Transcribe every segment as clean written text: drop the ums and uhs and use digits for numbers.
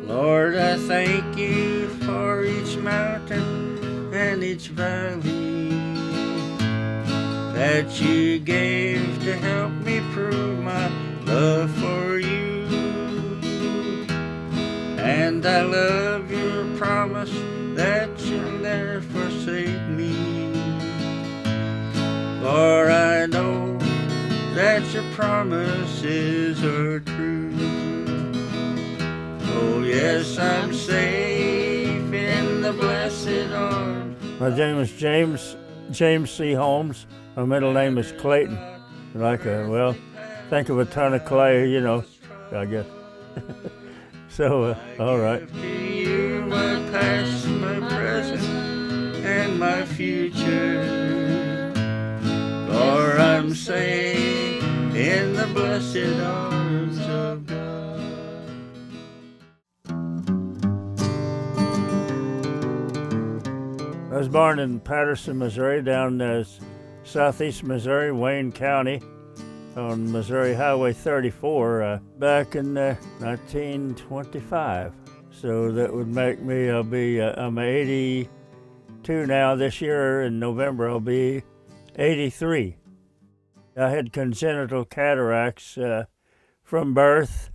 Lord, I thank you for each mountain and each valley that you gave to help me prove my love for you. And I love your promise that you'll never forsake me. For I know that your promises are true. Oh yes, I'm safe in the blessed arms. My name is James C. Holmes. My middle name is Clayton. Think of a ton of clay, I guess. So, all right. To you, my past, my present, and my future. For I'm safe in the blessed arms of God. I was born in Patterson, Missouri, down southeast Missouri, Wayne County, on Missouri Highway 34 back in 1925. So that would make me, I'm 82 now. This year in November I'll be 83. I had congenital cataracts from birth,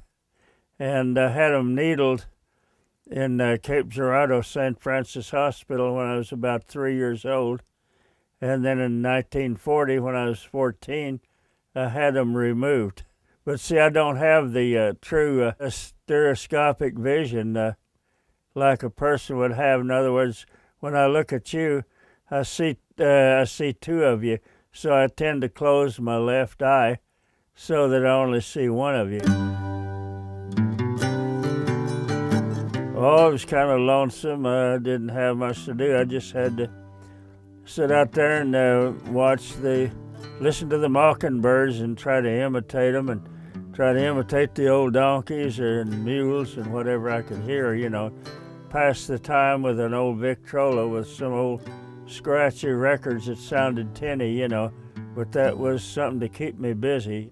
and I had them needled in Cape Girardeau St. Francis Hospital when I was about 3 years old. And then in 1940, when I was 14, I had them removed. But see, I don't have the true stereoscopic vision like a person would have. In other words, when I look at you, I see two of you. So I tend to close my left eye so that I only see one of you. Oh, it was kind of lonesome. I didn't have much to do. I just had to sit out there and listen to the mockingbirds and try to imitate them, and try to imitate the old donkeys and mules and whatever I could hear, pass the time with an old Victrola with some old scratchy records that sounded tinny, but that was something to keep me busy.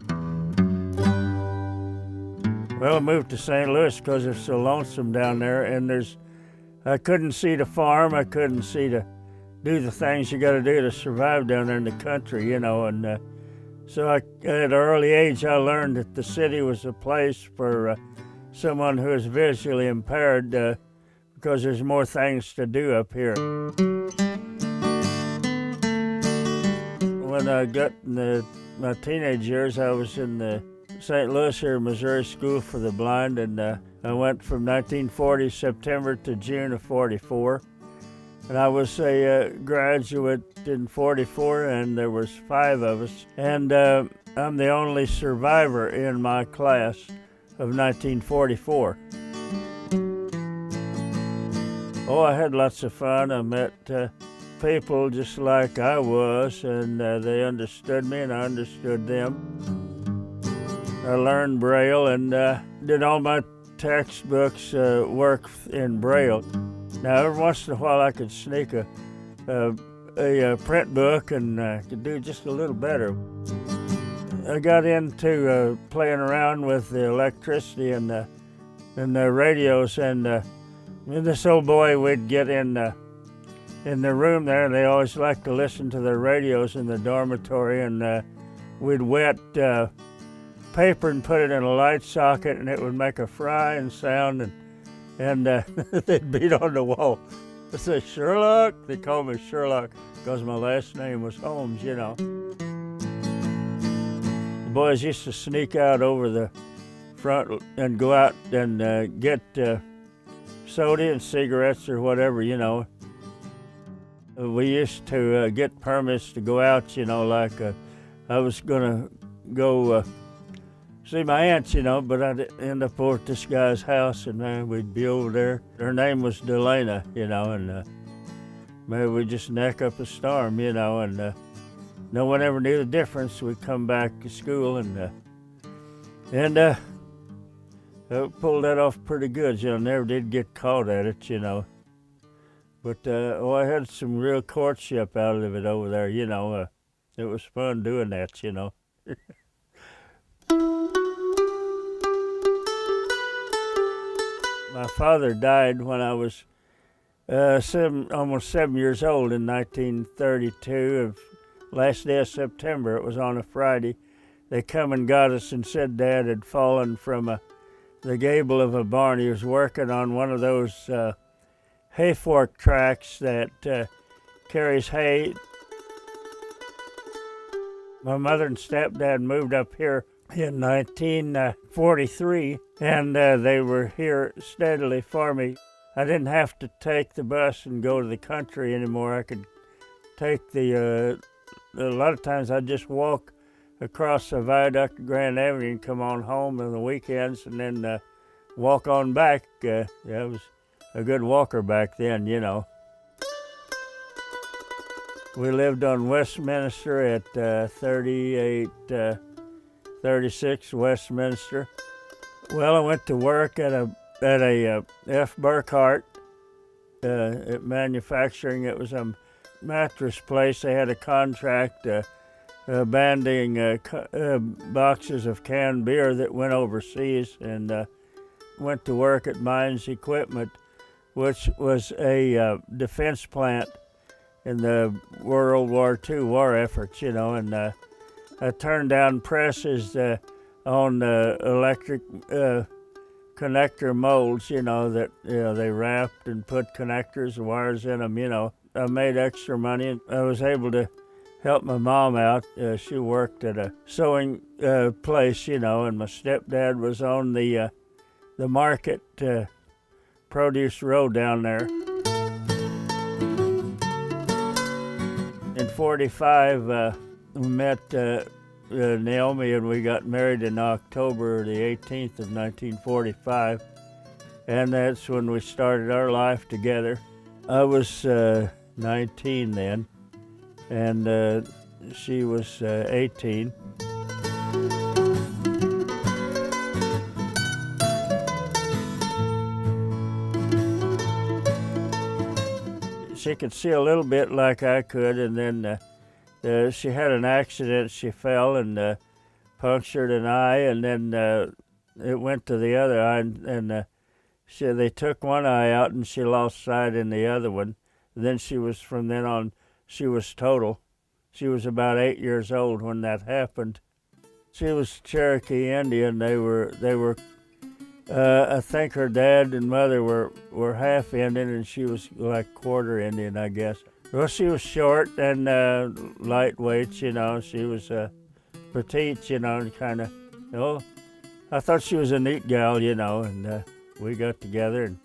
Well, I moved to St. Louis because it's so lonesome down there, and I couldn't see to farm, I couldn't see to do the things you got to do to survive down there in the country, and so at an early age I learned that the city was a place for someone who is visually impaired because there's more things to do up here. When I got in my teenage years, I was in the St. Louis here, Missouri School for the Blind, and I went from 1940 September to June of 44. And I was a graduate in 44, and there was 5 of us. And I'm the only survivor in my class of 1944. Oh, I had lots of fun. I met people just like I was, and they understood me and I understood them. I learned Braille and did all my textbooks work in Braille. Now, every once in a while I could sneak a print book and could do just a little better. I got into playing around with the electricity and the radios, and this old boy would get in the room there, and they always liked to listen to the radios in the dormitory, and we'd wet paper and put it in a light socket, and it would make a frying sound, and they'd beat on the wall. They say, Sherlock. They called me Sherlock because my last name was Holmes, The boys used to sneak out over the front and go out and get soda and cigarettes or whatever, We used to get permits to go out, I was going to go see my aunts, but I'd end up over at this guy's house, and we'd be over there. Her name was Delana, and maybe we'd just neck up a storm, and no one ever knew the difference. We'd come back to school and I pulled that off pretty good, never did get caught at it, But I had some real courtship out of it over there, It was fun doing that, My father died when I was almost 7 years old in 1932. Last day of September, it was on a Friday. They come and got us and said Dad had fallen from the gable of a barn. He was working on one of those hay fork tracks that carries hay. My mother and stepdad moved up here in 1943, and they were here steadily for me. I didn't have to take the bus and go to the country anymore. I could take a lot of times I'd just walk across the viaduct of Grand Avenue and come on home on the weekends and then walk on back. I was a good walker back then, you know. We lived on Westminster at 3836 Westminster. Well, I went to work at a F. Burkhart at manufacturing. It was a mattress place. They had a contract banding boxes of canned beer that went overseas, and went to work at Mines Equipment, which was a defense plant in the World War II war efforts, you know, and I turned down presses on electric connector molds, you know, that they wrapped and put connectors and wires in them, you know. I made extra money, and I was able to help my mom out. She worked at a sewing place, you know, and my stepdad was on the market produce road down there. In 45, we met Naomi, and we got married in October the 18th of 1945, and that's when we started our life together. I was 19 then, and she was 18. She could see a little bit like I could, and then she had an accident. She fell and punctured an eye, and then it went to the other eye, and they took one eye out, and she lost sight in the other one. And then from then on, she was total. She was about 8 years old when that happened. She was Cherokee Indian. They were. I think her dad and mother were half Indian, and she was like quarter Indian, I guess. Well, she was short and lightweight, you know. She was petite, you know, and kind of, I thought she was a neat gal, you know, and we got together and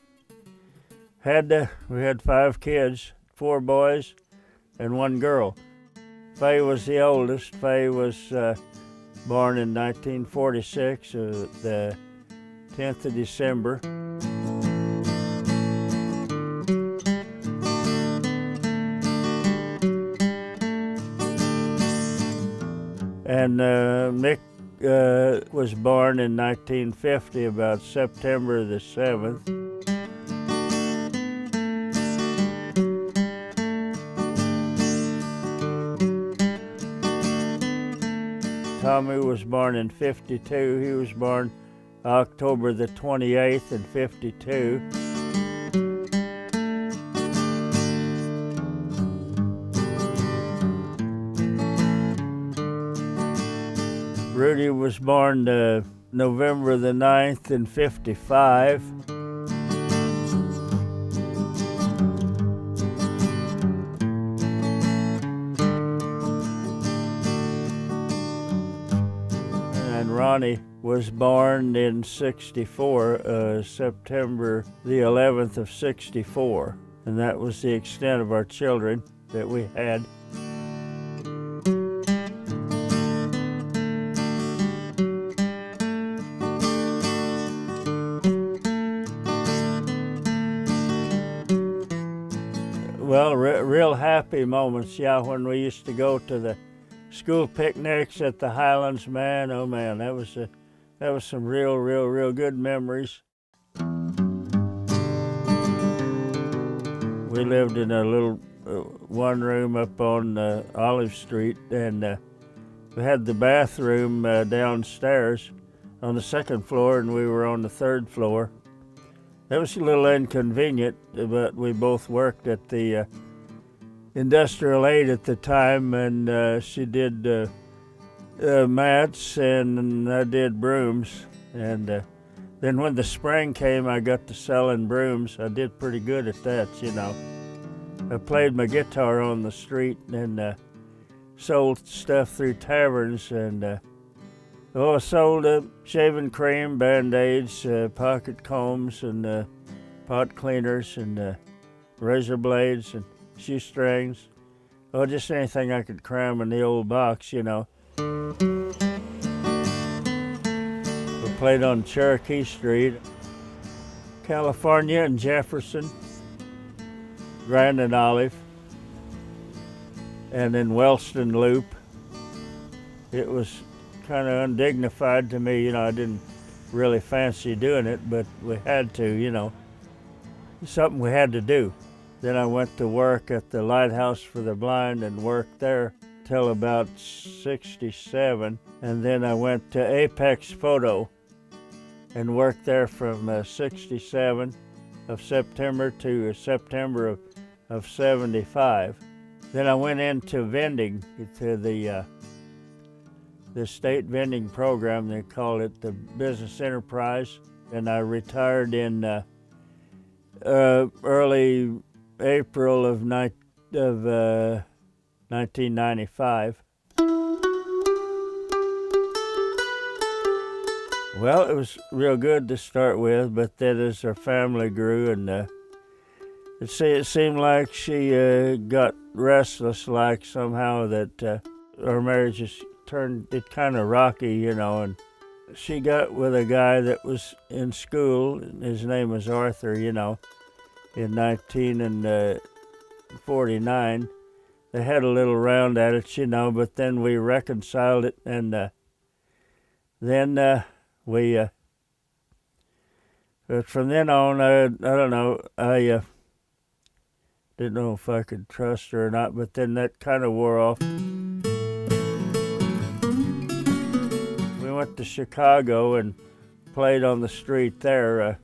we had 5 kids, 4 boys and 1 girl. Faye was the oldest. Faye was born in 1946, the 10th of December. And Mick was born in 1950, about September the 7th. Tommy was born in 52. He was born October the 28th in 52. Rudy was born November the 9th in 55. And Ronnie was born in 64, September the 11th of 64. And that was the extent of our children that we had. Well, real happy moments, yeah, when we used to go to the school picnics at the Highlands, man, oh man, that was some real good memories. We lived in a little one room up on Olive Street, and we had the bathroom downstairs on the 2nd floor, and we were on the 3rd floor. That was a little inconvenient, but we both worked at the industrial aid at the time, and she did mats and I did brooms. And then when the spring came, I got to selling brooms. I did pretty good at that, you know. I played my guitar on the street and sold stuff through taverns, and I sold shaving cream, Band-Aids, pocket combs, and pot cleaners, and razor blades, and shoestrings. Oh, just anything I could cram in the old box, you know. We played on Cherokee Street, California, and Jefferson, Grand and Olive, and in Wellston Loop. It was kind of undignified to me, you know. I didn't really fancy doing it, but we had to, you know. It's something we had to do. Then I went to work at the Lighthouse for the Blind and worked there till about 67. And then I went to Apex Photo and worked there from 67 of September to September of 75. Then I went into vending, to the state vending program. They call it the Business Enterprise, and I retired in early April of 1995. Well, it was real good to start with, but then as our family grew, and it seemed like she got restless, like somehow that our marriage just turned it kind of rocky, you know, and she got with a guy that was in school. His name was Arthur, you know, in 1949. They had a little round at it, you know, but then we reconciled it, and then but from then on, I don't know, I didn't know if I could trust her or not, but then that kind of wore off. We went to Chicago and played on the street there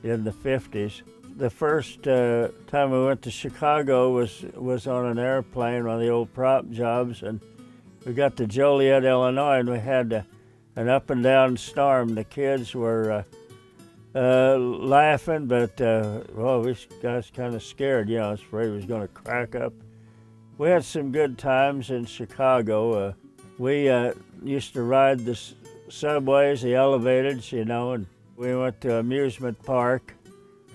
in the 50s. The first time we went to Chicago was on an airplane, one of the old prop jobs, and we got to Joliet, Illinois, and we had an up and down storm. The kids were laughing, but this guy's kind of scared, you know. I was afraid he was going to crack up. We had some good times in Chicago. We used to ride the subways, the elevateds, you know, and we went to amusement park.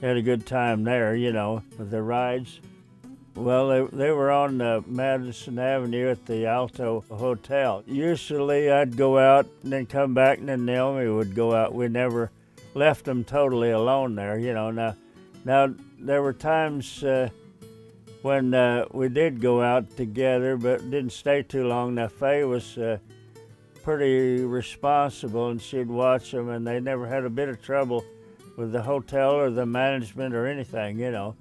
Had a good time there, you know, with the rides. Well, they were on Madison Avenue at the Alto Hotel. Usually I'd go out and then come back, and then Naomi would go out. We never left them totally alone there, you know. Now there were times when we did go out together, but didn't stay too long. Now Faye was pretty responsible, and she'd watch them, and they never had a bit of trouble with the hotel or the management or anything, you know.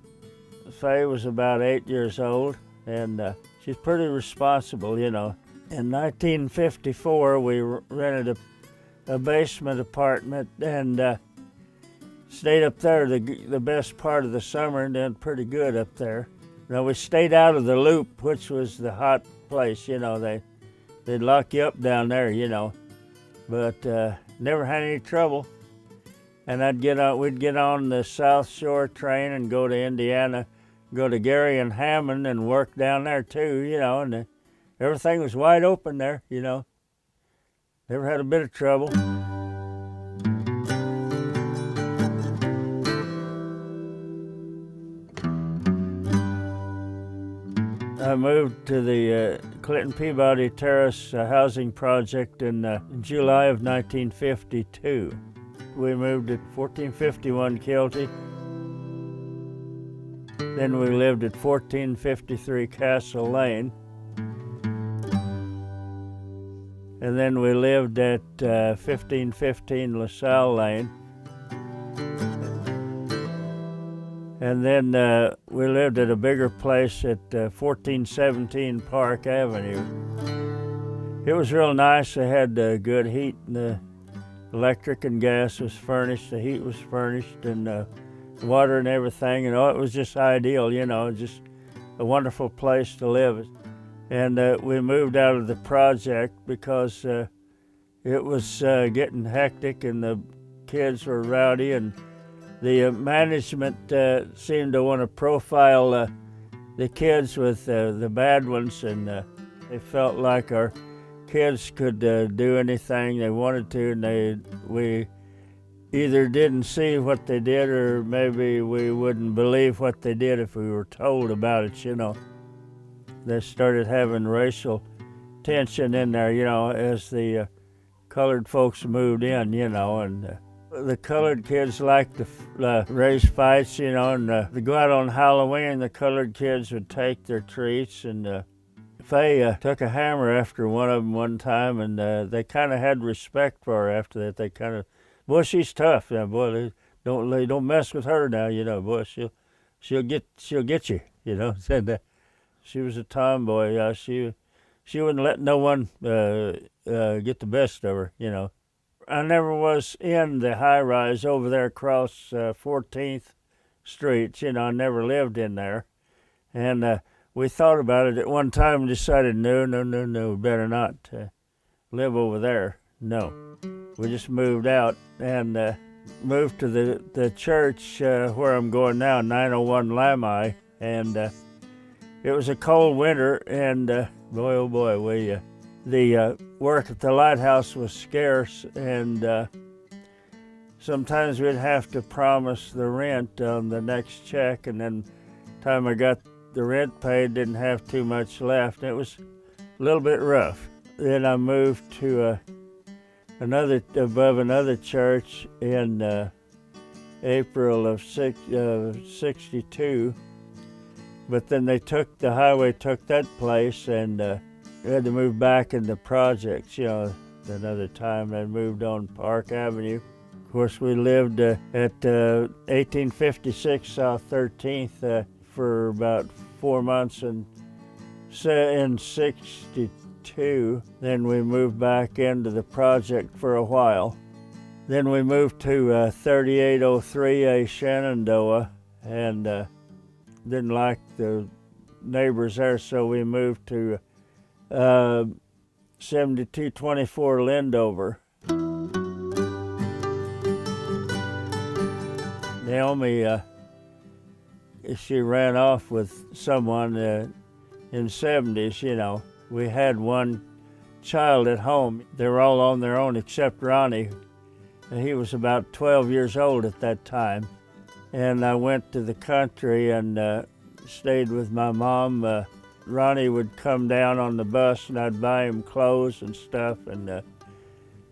Faye was about 8 years old, and she's pretty responsible, you know. In 1954, we rented a basement apartment and stayed up there the best part of the summer, and did pretty good up there. Now, we stayed out of the Loop, which was the hot place, you know. They'd lock you up down there, you know, but never had any trouble. And we'd get on the South Shore train and go to Indiana, go to Gary and Hammond and work down there too, you know, and everything was wide open there, you know. Never had a bit of trouble. I moved to the Clinton Peabody Terrace housing project in July of 1952. We moved at 1451 Kilty. Then we lived at 1453 Castle Lane. And then we lived at 1515 LaSalle Lane. And then we lived at a bigger place at 1417 Park Avenue. It was real nice. They had good heat in the Electric and gas was furnished, the heat was furnished, and water and everything. It was just ideal, just a wonderful place to live. And we moved out of the project because it was getting hectic and the kids were rowdy, and the management seemed to want to profile the kids with the bad ones, and they felt like our kids could do anything they wanted to, and we either didn't see what they did, or maybe we wouldn't believe what they did if we were told about it. They started having racial tension in there, as the colored folks moved in, and the colored kids liked to raise fights, and they go out on Halloween. The colored kids would take their treats, and Faye took a hammer after one of them one time, and they kind of had respect for her after that. They kind of, boy, she's tough. Yeah, boy, don't mess with her now. Boy, she'll get you. Said she was a tomboy. She wouldn't let no one get the best of her. I never was in the high rise over there across 14th Street. I never lived in there, and we thought about it at one time and decided no, better not live over there. No. We just moved out and moved to the church where I'm going now, 901 Lamai, and it was a cold winter, and boy, oh boy, the work at the lighthouse was scarce, and sometimes we'd have to promise the rent on the next check, and then time I got the rent paid, didn't have too much left. It was a little bit rough. Then I moved to above another church in April of '62, but then the highway took that place, and we had to move back into projects. Another time I moved on Park Avenue. Of course, we lived at 1856 South 13th for about 4 months, and in '62, then we moved back into the project for a while. Then we moved to 3803A Shenandoah, and didn't like the neighbors there, so we moved to 7224 Lindover. Naomi, she ran off with someone in '70s. We had one child at home. They were all on their own except Ronnie. He was about 12 years old at that time. And I went to the country and stayed with my mom. Ronnie would come down on the bus, and I'd buy him clothes and stuff. And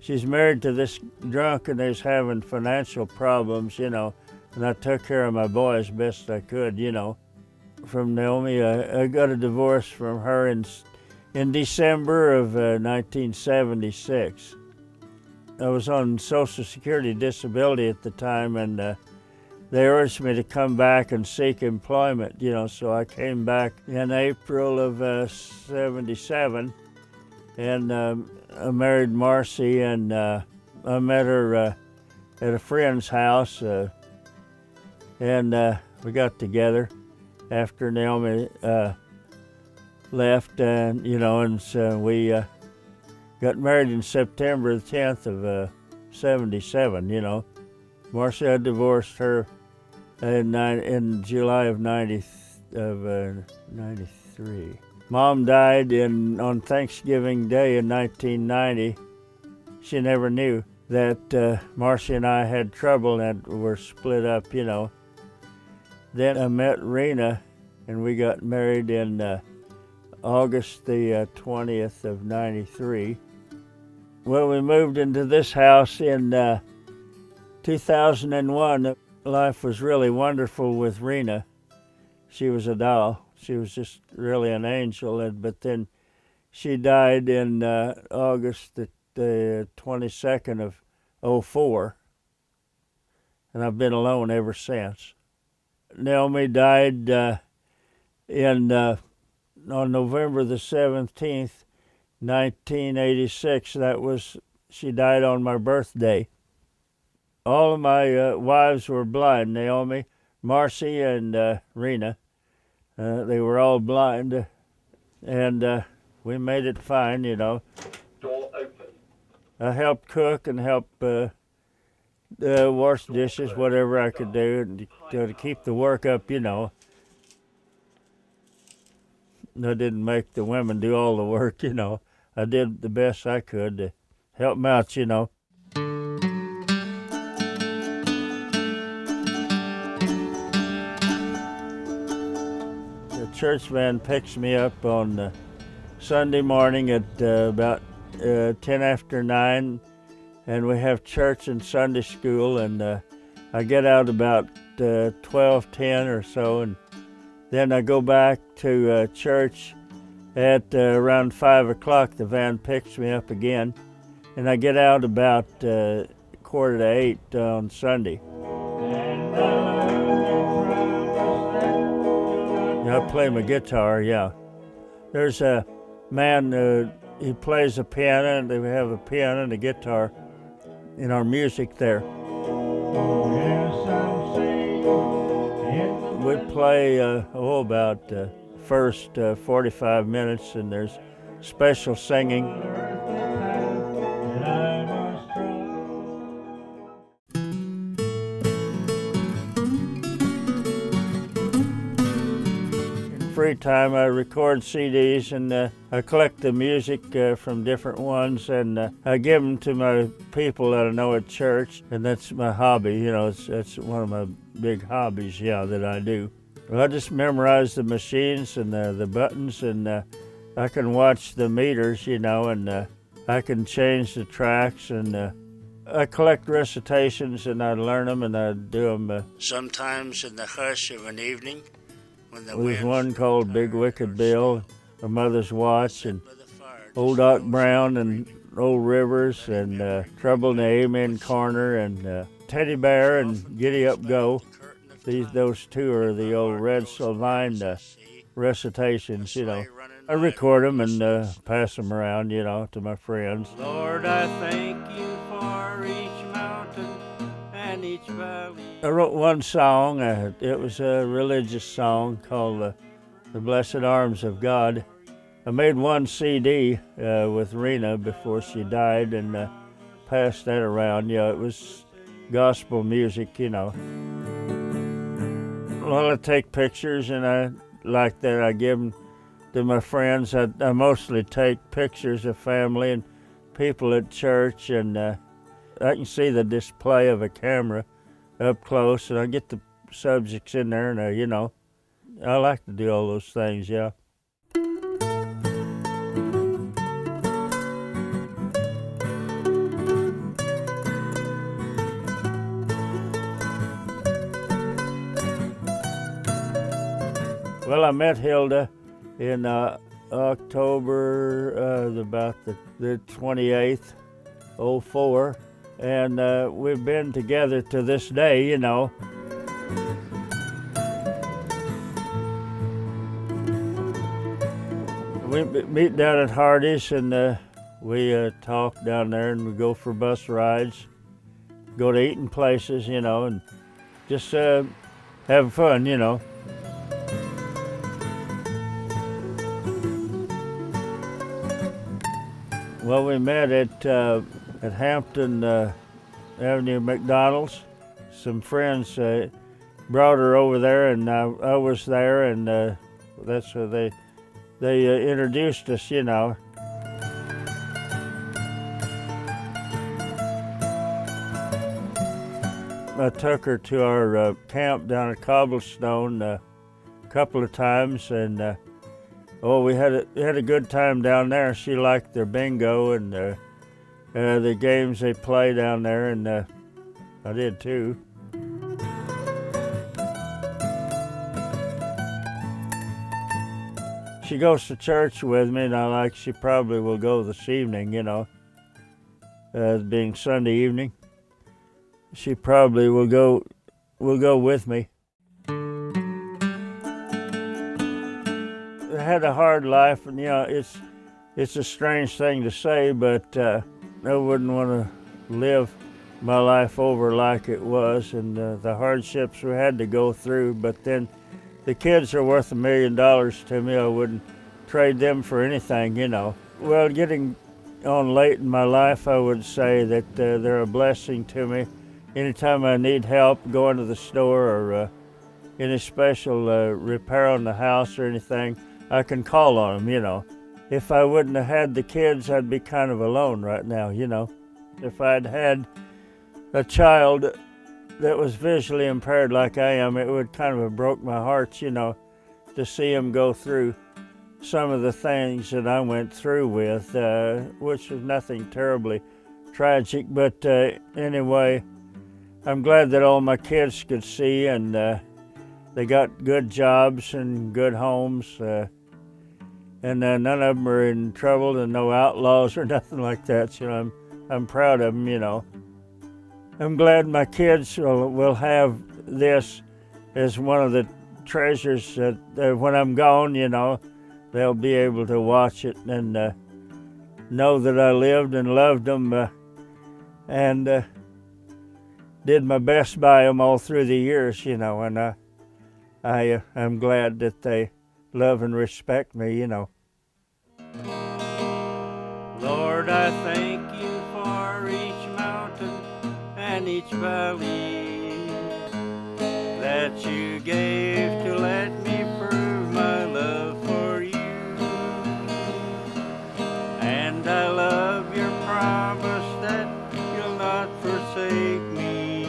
she's married to this drunk, and they's having financial problems, and I took care of my boy as best I could, From Naomi, I got a divorce from her in December of 1976. I was on Social Security disability at the time, and they urged me to come back and seek employment, so I came back in April of '77, and I married Marcy, and I met her at a friend's house, and we got together after Naomi left, and so we got married in September the 10th of '77. Marcy, I divorced her in July of '93. Mom died on Thanksgiving Day in 1990. She never knew that Marcy and I had trouble and were split up. Then I met Rena, and we got married in August the 20th of '93. Well, we moved into this house in 2001. Life was really wonderful with Rena. She was a doll. She was just really an angel. But then she died in August the 22nd of '04, and I've been alone ever since. Naomi died on November the 17th, 1986. She died on my birthday. All of my wives were blind, Naomi, Marcy, and Rena. They were all blind, and we made it fine, you know. Door open. I helped cook and helped wash dishes, whatever I could do, and to keep the work up, you know. I didn't make the women do all the work, you know. I did the best I could to help them out, you know. The church van picks me up on Sunday morning at about 10 after 9, and we have church and Sunday school, and I get out about 12:10 or so, and then I go back to church at around 5 o'clock. The van picks me up again, and I get out about 7:45 on Sunday. I play my guitar, yeah. There's a man, he plays a piano, and we have a piano and a guitar in our music there. We play about the first 45 minutes, and there's special singing. In free time, I record CDs, and I collect the music from different ones, and I give them to my people that I know at church, and that's my hobby. You know, that's one of my big hobbies, yeah, that I do. Well, I just memorize the machines and the buttons, and I can watch the meters, you know, and I can change the tracks, and I collect recitations, and I learn them, and I do them sometimes in the hush of an evening. There's one called Big Wicked Bill, A Mother's Watch, and Old Doc Brown, and Old Rivers, and Trouble in the Amen Corner, and Teddy Bear, and Giddy Up Go. Those two are the old Red Sylvain recitations, you know. I record them and pass them around, you know, to my friends. Lord, I thank you for each mountain and each valley. I wrote one song. It was a religious song called The Blessed Arms of God. I made one CD with Rena before she died, and passed that around. You know, it was gospel music, you know. Well, I take pictures, and I like that. I give them to my friends. I mostly take pictures of family and people at church, and I can see the display of a camera up close, and I get the subjects in there, and you know, I like to do all those things, yeah. Well, I met Hilda in October, about the 28th, 04, and we've been together to this day, you know. We meet down at Hardee's, and we talk down there, and we go for bus rides, go to eating places, you know, and just have fun, you know. Well, we met at Hampton Avenue McDonald's. Some friends brought her over there, and I was there, and that's where they introduced us, you know. I took her to our camp down at Cobblestone a couple of times, and we had a good time down there. She liked their bingo and the games they play down there, and I did too. She goes to church with me, and she probably will go this evening, you know, being Sunday evening. She probably will go with me. I had a hard life, and you know, it's a strange thing to say, but I wouldn't want to live my life over like it was, and the hardships we had to go through. But then the kids are worth $1 million to me. I wouldn't trade them for anything, you know. Well, getting on late in my life, I would say that they're a blessing to me. Anytime I need help going to the store or any special repair on the house or anything, I can call on them, you know. If I wouldn't have had the kids, I'd be kind of alone right now, you know. If I'd had a child that was visually impaired like I am, it would kind of have broke my heart, you know, to see him go through some of the things that I went through with, which was nothing terribly tragic. But anyway, I'm glad that all my kids could see, and they got good jobs and good homes, and none of them are in trouble and no outlaws or nothing like that. You know, I'm proud of them, you know. I'm glad my kids will have this as one of the treasures that when I'm gone, you know, they'll be able to watch it and know that I lived and loved them and did my best by them all through the years, you know, and I'm glad that they love and respect me, you know. Lord, I thank you for each mountain and each valley that you gave to let me prove my love for you. And I love your promise that you'll not forsake me,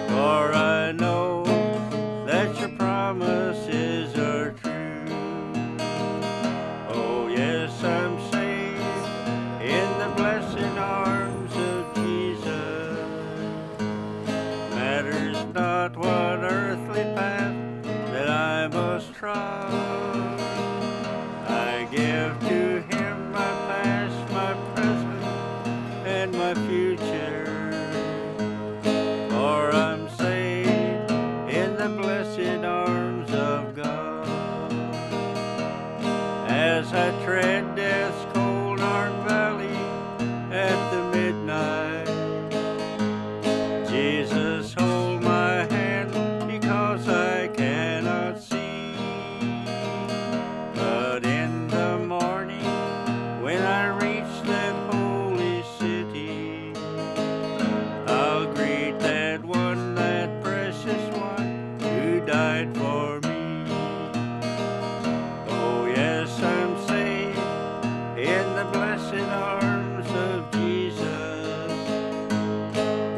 for I know that your promises are true. Oh yes, I'm safe in the blessed arms of Jesus. Matters not what earthly path that I must trod, I give to him my past, my present, and my future. For I'm safe in the blessed arms of God. As I tread death's cold dark valley at the midnight, Jesus, hold my hand because I cannot see. But in the morning when I reach that holy city, I'll greet that one, that precious one who died for me. Oh yes, I'm safe in the blessed arms of Jesus.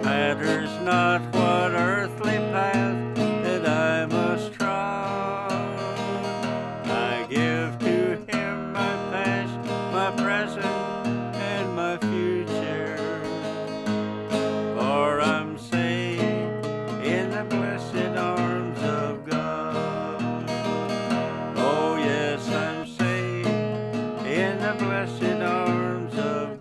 Matters not what earthly path that I must trod, I give to him my past, my present, and my future. For I'm safe in the blessed arms of God. Oh yes, I'm safe in the blessed arms of God.